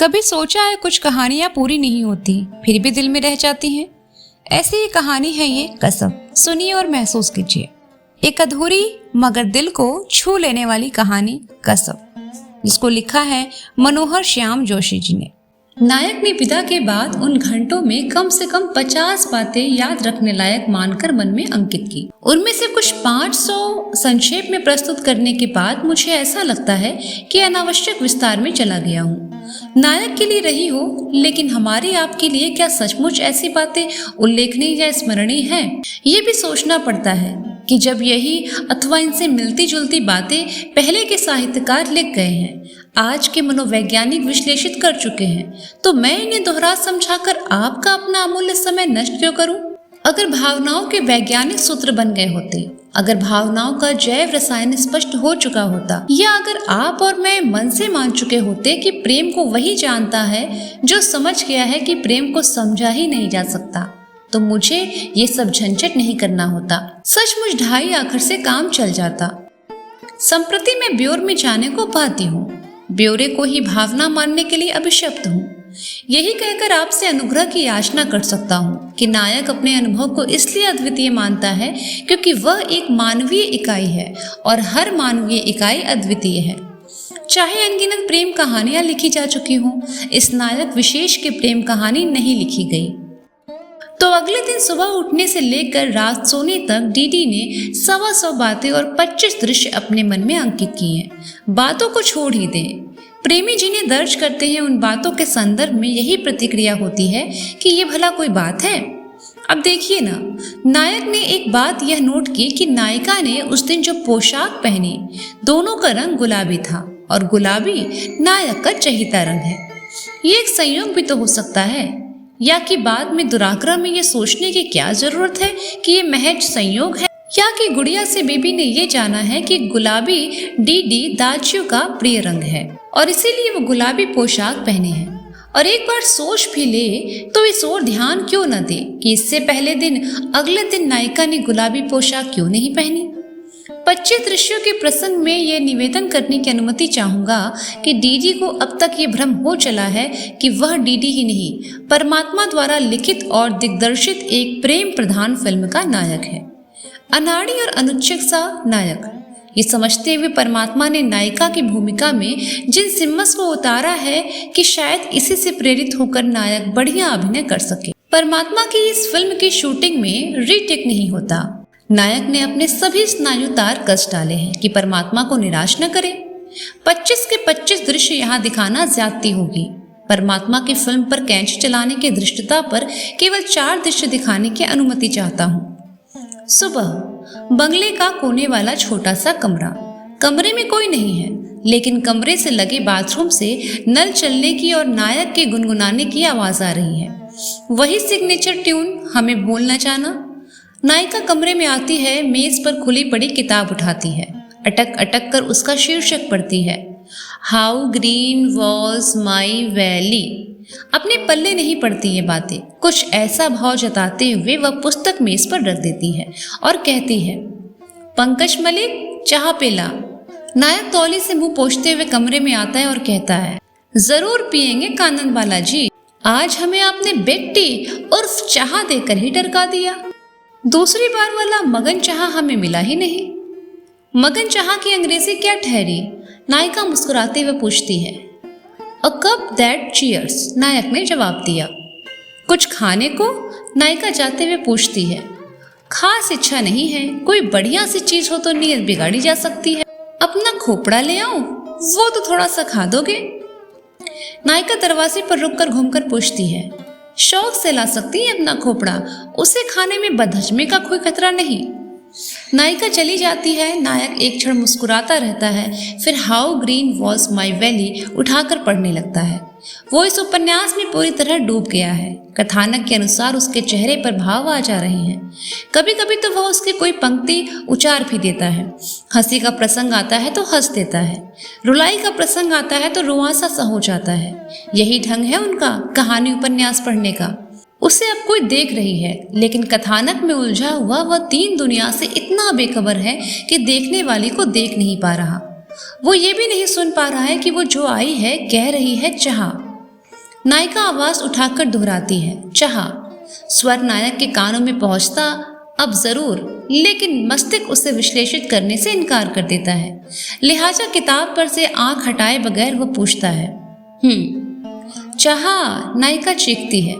कभी सोचा है कुछ कहानियां पूरी नहीं होती फिर भी दिल में रह जाती हैं। ऐसी ही कहानी है ये कसम। सुनिए और महसूस कीजिए। एक अधूरी मगर दिल को छू लेने वाली कहानी कसम, जिसको लिखा है मनोहर श्याम जोशी जी ने। नायक ने विदा के बाद उन घंटों में कम से कम 50 बातें याद रखने लायक मानकर मन में अंकित की। उनमें से कुछ 500 संक्षेप में प्रस्तुत करने के बाद मुझे ऐसा लगता है कि अनावश्यक विस्तार में चला गया हूँ। नायक के लिए रही हो, लेकिन हमारे आपके लिए क्या सचमुच ऐसी बातें उल्लेखनीय या स्मरणीय हैं? ये भी सोचना पड़ता है कि जब यही अथवा इनसे मिलती जुलती बातें पहले के साहित्यकार लिख गए हैं, आज के मनोवैज्ञानिक विश्लेषित कर चुके हैं, तो मैं इन्हें दोहरा समझाकर आपका अपना अमूल्य समय नष्ट क्यों करूं? अगर भावनाओं के वैज्ञानिक सूत्र बन गए होते, अगर भावनाओं का जैव रसायन स्पष्ट हो चुका होता, या अगर आप और मैं मन से मान चुके होते कि प्रेम को वही जानता है जो समझ गया है कि प्रेम को समझा ही नहीं जा सकता, तो मुझे ये सब झंझट नहीं करना होता। सचमुच 2.5 आखर से काम चल जाता। संप्रति मैं ब्योर में जाने को पाती हूँ, ब्योरे को ही भावना मानने के लिए अभिशप्त हूँ। यही कहकर आपसे अनुग्रह की याचना कर सकता हूँ कि नायक अपने अनुभव को इसलिए अद्वितीय मानता है क्योंकि वह एक मानवीय इकाई है और हर मानवीय इकाई अद्वितीय है। चाहे अनगिनत प्रेम कहानियां लिखी जा चुकी हों, इस नायक विशेष की प्रेम कहानी नहीं लिखी गई। तो अगले दिन सुबह उठने से लेकर रात सोने तक डीडी ने 125 बातें और 25 दृश्य अपने मन में अंकित किए हैं। बातों को छोड़ ही दें, प्रेमी जिन्हें दर्ज करते हैं उन बातों के संदर्भ में यही प्रतिक्रिया होती है कि ये भला कोई बात है। अब देखिए ना, नायक ने एक बात यह नोट की कि नायिका ने उस दिन जो पोशाक पहनी, दोनों का रंग गुलाबी था और गुलाबी नायक का चहीता रंग है। ये एक संयोग भी तो हो सकता है, या कि बाद में दुराग्रह में ये सोचने की क्या जरूरत है कि ये महज संयोग है, या कि गुड़िया से बीबी ने ये जाना है कि गुलाबी डीडी दाचियों का प्रिय रंग है और इसीलिए वो गुलाबी पोशाक पहने हैं। और एक बार सोच भी ले तो इस ओर ध्यान क्यों न दे कि इससे पहले दिन अगले दिन नायिका ने गुलाबी पोशाक क्यों नहीं पहनी। 25 दृश्यों के प्रसंग में यह निवेदन करने की अनुमति चाहूंगा कि डीडी को अब तक ये भ्रम हो चला है कि वह डीडी ही नहीं, परमात्मा द्वारा लिखित और दिग्दर्शित एक प्रेम प्रधान फिल्म का नायक है। अनाड़ी और अनुच्छिक सा नायक। ये समझते हुए परमात्मा ने नायिका की भूमिका में जिन सिम्मस को उतारा है कि शायद इसी से प्रेरित होकर नायक बढ़िया अभिनय कर सके। परमात्मा की इस फिल्म की शूटिंग में रीटेक नहीं होता। नायक ने अपने सभी स्नायु तार कस डाले हैं कि परमात्मा को निराश न करे। 25 के 25 दृश्य यहाँ दिखाना ज्यादती होगी। परमात्मा की फिल्म पर कैंची चलाने की धृष्टता पर केवल 4 दृश्य दिखाने की अनुमति चाहता हूँ। सुबह, बंगले का कोने वाला छोटा सा कमरा। कमरे में कोई नहीं है, लेकिन कमरे से लगे बाथरूम से नल चलने की और नायक के गुनगुनाने की आवाज आ रही है। वही सिग्नेचर ट्यून, हमें भूल न जाना। नायिका कमरे में आती है, मेज पर खुली पड़ी किताब उठाती है, अटक अटक कर उसका शीर्षक पढ़ती है, how green was my valley. अपने पल्ले नहीं पड़ती ये बातें। कुछ ऐसा भाव जताते हुए वह पुस्तक मेज पर रख देती है और कहती है, पंकज मलिक चाह पिला। नायक तौली से मुंह पोंछते हुए कमरे में आता है और कहता है, जरूर पिएंगे कानन बाला जी, आज हमें आपने बेग टी उर्फ चाह देकर ही डरका दिया। दूसरी बार वाला मगन चाह हमें मिला ही नहीं। मगन चाह की अंग्रेजी क्या ठहरी? नायिका मुस्कुराते हुए पूछती है। अ कप दैट चीयर्स, नायक ने जवाब दिया। कुछ खाने को? नायिका जाते हुए पूछती है। खास इच्छा नहीं है, कोई बढ़िया सी चीज हो तो नीयत बिगाड़ी जा सकती है। अपना खोपड़ा ले आऊं? वो तो थोड़ा सा खा दोगे? नायिका दरवाजे पर रुककर घूमकर पूछती है। शौक से ला सकती है अपना खोपड़ा, उसे खाने में बदहजमी का कोई खतरा नहीं। नायिका चली जाती है। नायक एक क्षण मुस्कुराता रहता है, फिर how green was my valley उठाकर पढ़ने लगता है। वो इस उपन्यास में पूरी तरह डूब गया है। कथानक के अनुसार उसके चेहरे पर भाव आ जा रहे हैं। कभी कभी तो वह उसकी कोई पंक्ति उचार भी देता है। हंसी का प्रसंग आता है तो हंस देता है, रुलाई का प्रसंग आता है तो रुआंसा सा हो जाता है। यही ढंग है उनका कहानी उपन्यास पढ़ने का। उसे अब कोई देख रही है, लेकिन कथानक में उलझा हुआ वह 3 दुनिया से इतना बेखबर है कि देखने वाली को देख नहीं पा रहा। वो ये भी नहीं सुन पा रहा है कि वो जो आई है कह रही है चाह। नायिका आवाज उठाकर दोहराती है, चाहा। स्वर नायक के कानों में पहुंचता अब जरूर, लेकिन मस्तिष्क उसे विश्लेषित करने से इनकार कर देता है। लिहाजा किताब पर से आंख हटाए बगैर वो पूछता है, चाहा। नायिका चीखती है।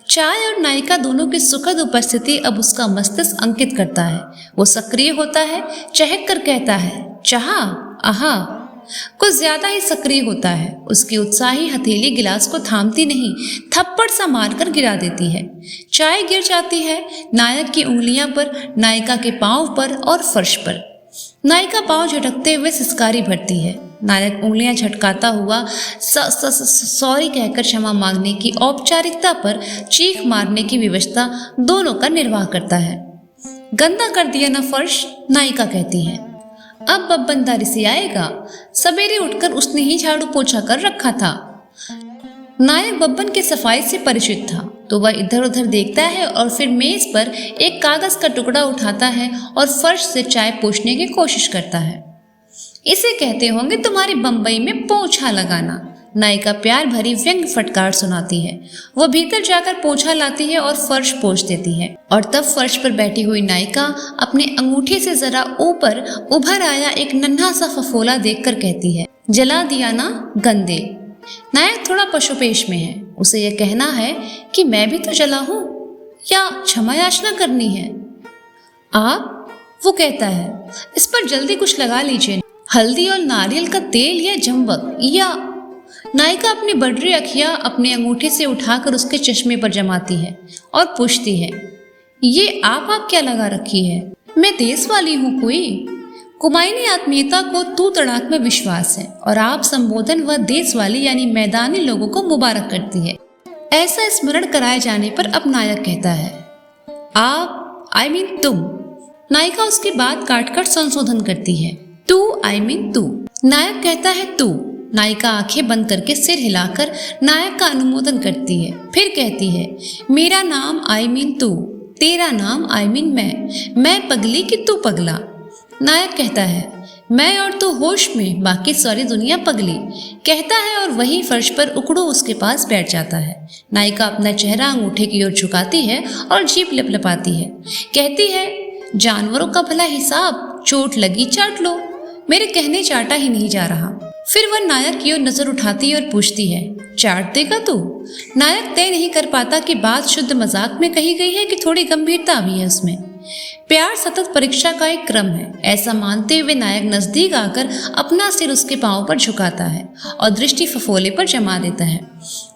चाय और नायिका दोनों की सुखद उपस्थिति अब उसका मस्तिष्क अंकित करता है। वो सक्रिय होता है, चहक कर कहता है, चाहा, आहा। कुछ ज्यादा ही सक्रिय होता है। उसकी उत्साही हथेली गिलास को थामती नहीं, थप्पड़ सा मारकर गिरा देती है। चाय गिर जाती है नायक की उंगलियां पर, नायिका के पांव पर और फर्श पर। नायिका पांव झटकते हुए सिसकारी भरती है। नायक उंगलियां झटकाता हुआ सॉरी कहकर क्षमा मांगने की औपचारिकता पर चीख मारने की व्यवस्था दोनों का निर्वाह करता है। गंदा कर दिया ना फर्श, नायिका कहती है। अब बब्बन दारी से आएगा। सवेरे उठकर उसने ही झाड़ू पोछा कर रखा था। नायक बब्बन की सफाई से परिचित था, तो वह इधर उधर देखता है और फिर मेज पर एक कागज का टुकड़ा उठाता है और फर्श से चाय पोंछने की कोशिश करता है। इसे कहते होंगे तुम्हारे बम्बई में पोछा लगाना, नायिका प्यार भरी व्यंग फटकार सुनाती है। वह भीतर जाकर पोछा लाती है और फर्श पोंछ देती है, और तब फर्श पर बैठी हुई नायिका अपने अंगूठे से जरा ऊपर उभर आया एक नन्हा सा फफोला देखकर कहती है, जला दिया ना गंदे। नायक थोड़ा पशुपेश में है। उसे यह कहना है कि मैं भी तो जला हूं, या क्षमा याचना करनी है। आप, वो कहता है, इस पर जल्दी कुछ लगा लीजिए, हल्दी और नारियल का तेल या जमवक या। नायिका अपनी बडरी अखियां अपने अंगूठे से उठाकर उसके चश्मे पर जमाती है और पूछती है, ये आप क्या लगा रखी है? मैं देश वाली हूँ कोई। कुमायूनी आत्मीयता को तू तड़ाक में विश्वास है और आप संबोधन वह देश वाली यानी मैदानी लोगों को मुबारक करती है। ऐसा स्मरण कराए जाने पर अब नायक कहता है, आप तुम। नायिका उसकी बात काटकर संशोधन करती है, तू तू। नायक कहता है तू। नायिका आंखें बंद करके सिर हिलाकर नायक का अनुमोदन करती है, फिर कहती है, मेरा नाम तू, तेरा नाम मैं पगली कि तू पगला। नायक कहता है, मैं और तू होश में, बाकी सारी दुनिया पगली, कहता है और वही फर्श पर उकड़ू उसके पास बैठ जाता है। नायिका अपना चेहरा अंगूठे की ओर झुकाती है और जीभ लपलपाती है, कहती है, जानवरों का भला हिसाब, चोट लगी चाट लो, मेरे कहने चाटा ही नहीं जा रहा। फिर वह नायक की ओर नजर उठाती है और पूछती है, चाट देगा तू? नायक तय नहीं कर पाता कि बात शुद्ध मजाक में कही गई है कि थोड़ी गंभीरता भी है उसमें। प्यार सतत परीक्षा का एक क्रम है, ऐसा मानते हुए नायक नजदीक आकर अपना सिर उसके पांव पर झुकाता है और दृष्टि फफोले पर जमा देता है।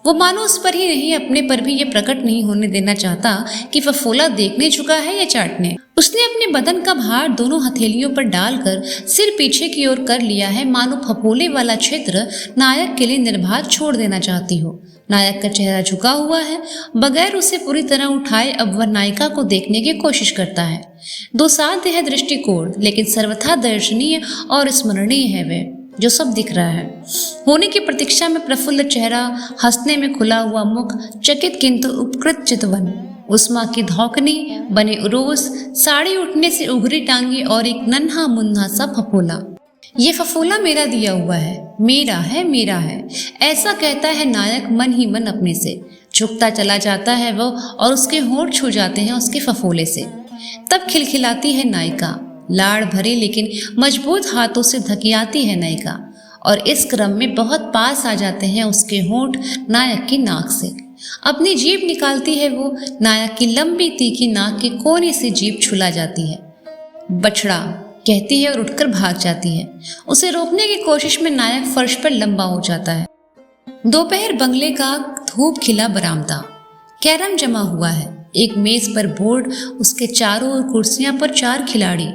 वो मानो उस पर ही नहीं, अपने पर भी ये प्रकट नहीं होने देना चाहता कि फफोला देखने झुका है या चाटने। उसने अपने बदन का भार दोनों हथेलियों पर डालकर सिर पीछे की ओर कर लिया है, मानो फफोले वाला क्षेत्र नायक के लिए निर्बाध छोड़ देना चाहती हो। नायक का चेहरा झुका हुआ है, बगैर उसे पूरी तरह उठाए अब वह नायिका को देखने की कोशिश करता है। दो साध्य है दृष्टिकोण, लेकिन सर्वथा दर्शनीय और स्मरणीय है वे, जो सब दिख रहा है। होने की प्रतीक्षा में प्रफुल्ल चेहरा, हंसने में खुला हुआ मुख, चकित किंतु उपकृत चितवन, उष्मा की धौकनी, बने उरोस, साड़ी उठने से उघरी टांगी और एक नन्हा मुन्ना सा फफोला। ये फफोला मेरा दिया हुआ है, मेरा है, मेरा है, ऐसा कहता है नायक मन ही मन अपने से। झुकता चला जाता है वो और उसके होंठ छू जाते हैं उसके फफोले से। तब खिलखिलाती है नायिका, लाड़ भरे लेकिन मजबूत हाथों से धकियाती है नायिका, और इस क्रम में बहुत पास आ जाते हैं उसके होंठ नायक की नाक से। अपनी जीभ निकालती है वो, नायक की लंबी तीखी नाक के कोने से जीभ छुला जाती है। बछड़ा, कहती है और उठकर भाग जाती है। उसे रोकने की कोशिश में नायक फर्श पर लंबा हो जाता है। दोपहर बंगले का धूप खिला बरामदा, कैरम जमा हुआ है, एक मेज पर बोर्ड, उसके चारों ओर कुर्सियां पर 4 खिलाड़ी,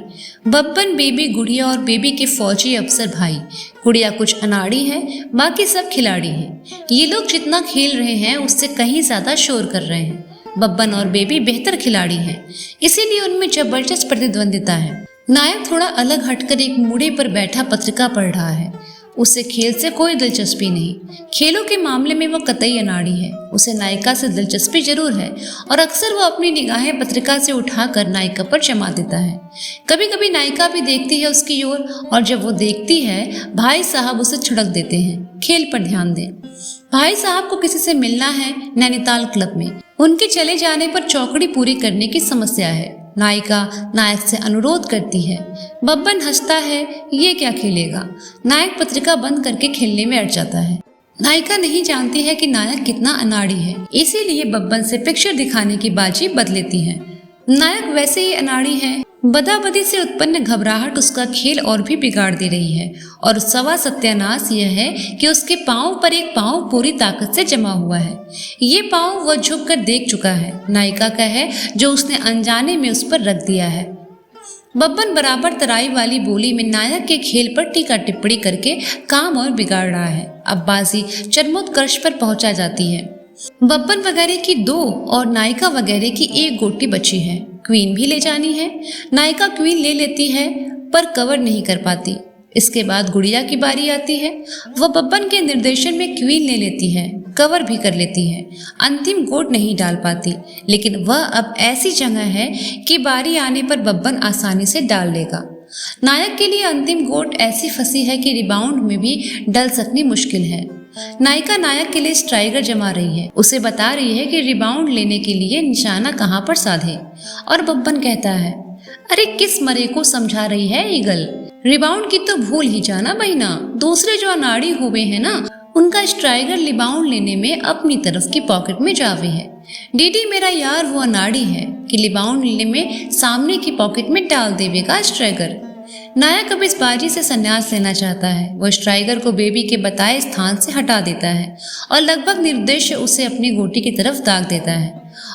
बब्बन, बेबी, गुड़िया और बेबी के फौजी अफसर भाई। गुड़िया कुछ अनाड़ी है, बाकी सब खिलाड़ी हैं। ये लोग जितना खेल रहे हैं उससे कहीं ज्यादा शोर कर रहे हैं। बब्बन और बेबी बेहतर खिलाड़ी हैं, इसीलिए उनमें जबरदस्त प्रतिद्वंदिता है। नायक थोड़ा अलग हटकर एक मूढ़े पर बैठा पत्रिका पढ़ रहा है। उसे खेल से कोई दिलचस्पी नहीं, खेलों के मामले में वो कतई अनाड़ी है। उसे नायिका से दिलचस्पी जरूर है और अक्सर वो अपनी निगाहें पत्रिका से उठाकर नायिका पर जमा देता है। कभी कभी नायिका भी देखती है उसकी ओर, और जब वो देखती है भाई साहब उसे छिड़क देते हैं, खेल पर ध्यान दे। भाई साहब को किसी से मिलना है नैनीताल क्लब में। उनके चले जाने पर चौकड़ी पूरी करने की समस्या है। नायिका नायक से अनुरोध करती है। बब्बन हंसता है, ये क्या खेलेगा। नायक पत्रिका बंद करके खेलने में अड़ जाता है। नायिका नहीं जानती है कि नायक कितना अनाड़ी है, इसीलिए बब्बन से पिक्चर दिखाने की बाजी बदलेती है। नायक वैसे ही अनाड़ी है। बदाबदी से उत्पन्न घबराहट उसका खेल और भी बिगाड़ दे रही है। और सवा सत्यानाश यह है कि उसके पांव पर एक पांव पूरी ताकत से जमा हुआ है। ये पांव वह झुक कर देख चुका है, नायिका का है जो उसने अनजाने में उस पर रख दिया है। बब्बन बराबर तराई वाली बोली में नायक के खेल पर टीका टिप्पणी करके काम और बिगाड़ रहा है। अब बाजी चरमोत्कर्ष पर पहुंचा जाती है। बब्बन वगैरह की 2 और नायिका वगैरह की 1 गोटी बची है। क्वीन भी ले जानी है। नायिका क्वीन ले लेती है पर कवर नहीं कर पाती। इसके बाद गुड़िया की बारी आती है। वह बब्बन के निर्देशन में क्वीन ले लेती है, कवर भी कर लेती है, अंतिम गोट नहीं डाल पाती, लेकिन वह अब ऐसी जगह है कि बारी आने पर बब्बन आसानी से डाल लेगा। नायक के लिए अंतिम गोट ऐसी फंसी है कि रिबाउंड में भी डल सकनी मुश्किल है। नायिका नायक के लिए स्ट्राइकर जमा रही है, उसे बता रही है कि रिबाउंड लेने के लिए निशाना कहाँ पर साधे। और बब्बन कहता है, अरे किस मरे को समझा रही है ईगल, रिबाउंड की तो भूल ही जाना बहिना। दूसरे जो अनाड़ी हुए हैं ना, उनका स्ट्राइकर रिबाउंड लेने में अपनी तरफ की पॉकेट में जावे है। डीडी मेरा यार वो अनाड़ी है कि रिबाउंड लेने में सामने की पॉकेट में डाल देवेगा स्ट्राइकर। नायक अब इस बाजी से संन्यास लेना चाहता है। वह स्ट्राइकर को बेबी के बताए स्थान से हटा देता है और लगभग निर्देश उसे अपनी गोटी की तरफ दाग देता है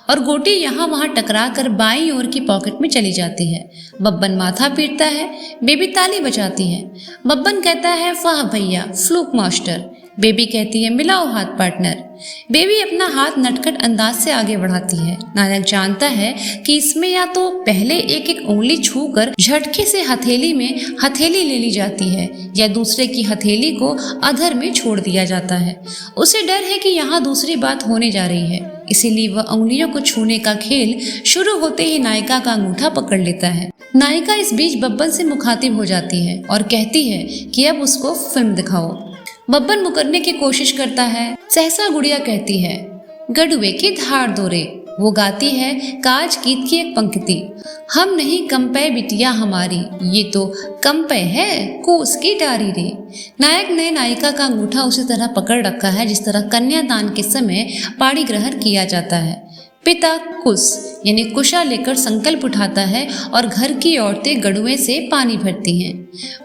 और गोटी यहाँ वहाँ टकरा कर बाईं ओर की पॉकेट में चली जाती है। बब्बन माथा पीटता है, बेबी ताली बजाती है। बब्बन कहता है, वाह भैया फ्लूक मास्टर। बेबी कहती है, मिलाओ हाथ पार्टनर। बेबी अपना हाथ नटखट अंदाज से आगे बढ़ाती है। नायक जानता है कि इसमें या तो पहले एक एक उंगली छूकर झटके से हथेली में हथेली ले ली जाती है या दूसरे की हथेली को अधर में छोड़ दिया जाता है। उसे डर है कि यहाँ दूसरी बात होने जा रही है, इसीलिए वह उंगलियों को छूने का खेल शुरू होते ही नायिका का अंगूठा पकड़ लेता है। नायिका इस बीच बब्बन से मुखातिब हो जाती है और कहती है कि अब उसको फिल्म दिखाओ। बब्बन मुकरने की कोशिश करता है। सहसा गुड़िया कहती है, गडुए की धार दोरे। वो गाती है काज गीत की एक पंक्ति, हम नहीं कंपे बिटिया हमारी, ये तो कंपे है कोस की डारी रे। नायक ने नायिका का अंगूठा उसी तरह पकड़ रखा है जिस तरह कन्यादान के समय पाणी ग्रहण किया जाता है। पिता कुश यानी कुशा लेकर संकल्प उठाता है और घर की औरतें गड़ुए से पानी भरती हैं।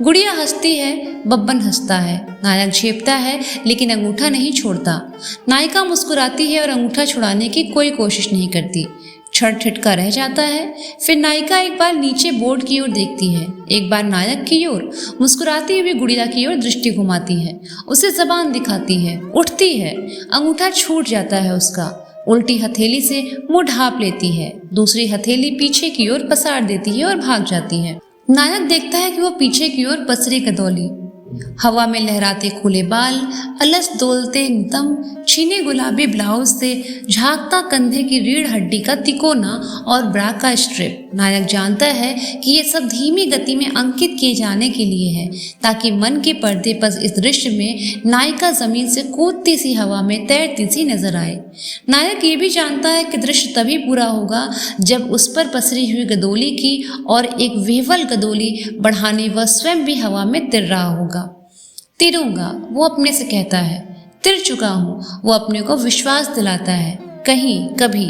गुड़िया हंसती है, बब्बन हंसता है। नायक झेपता है लेकिन अंगूठा नहीं छोड़ता। नायिका मुस्कुराती है और अंगूठा छुड़ाने की कोई कोशिश नहीं करती। क्षण ठिठका रह जाता है। फिर नायिका एक बार नीचे बोर्ड की ओर देखती है, एक बार नायक की ओर, मुस्कुराती हुई गुड़िया की ओर दृष्टि घुमाती है, उसे जबान दिखाती है, उठती है, अंगूठा छूट जाता है उसका। उल्टी हथेली से मुंह ढांप लेती है, दूसरी हथेली पीछे की ओर पसार देती है और भाग जाती है। नायक देखता है कि वो पीछे की ओर पसरी कदौली, हवा में लहराते खुले बाल, अलस डोलते दम, छीने गुलाबी ब्लाउज से झांकता कंधे की रीढ़ हड्डी का तिकोना और ब्रा का स्ट्रिप। नायक जानता है कि ये सब धीमी गति में अंकित किए जाने के लिए है ताकि मन के पर्दे पर इस दृश्य में नायिका जमीन से कूदती सी हवा में तैरती सी नजर आए। नायक ये भी जानता है कि दृश्य तभी पूरा होगा जब उस पर पसरी हुई गदोली की और एक विह्वल गदोली बढ़ाने वह स्वयं भी हवा में तिर रहा होगा। तिरूंगा, वो अपने से कहता है। तिर चुका हूँ, वो अपने को विश्वास दिलाता है। कहीं कभी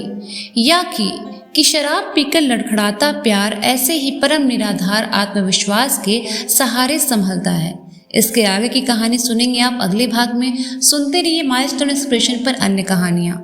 या कि शराब पीकर लड़खड़ाता प्यार ऐसे ही परम निराधार आत्मविश्वास के सहारे संभलता है। इसके आगे की कहानी सुनेंगे आप अगले भाग में। सुनते रहिए माइलस्टोन एक्सप्रेशन पर अन्य कहानियाँ।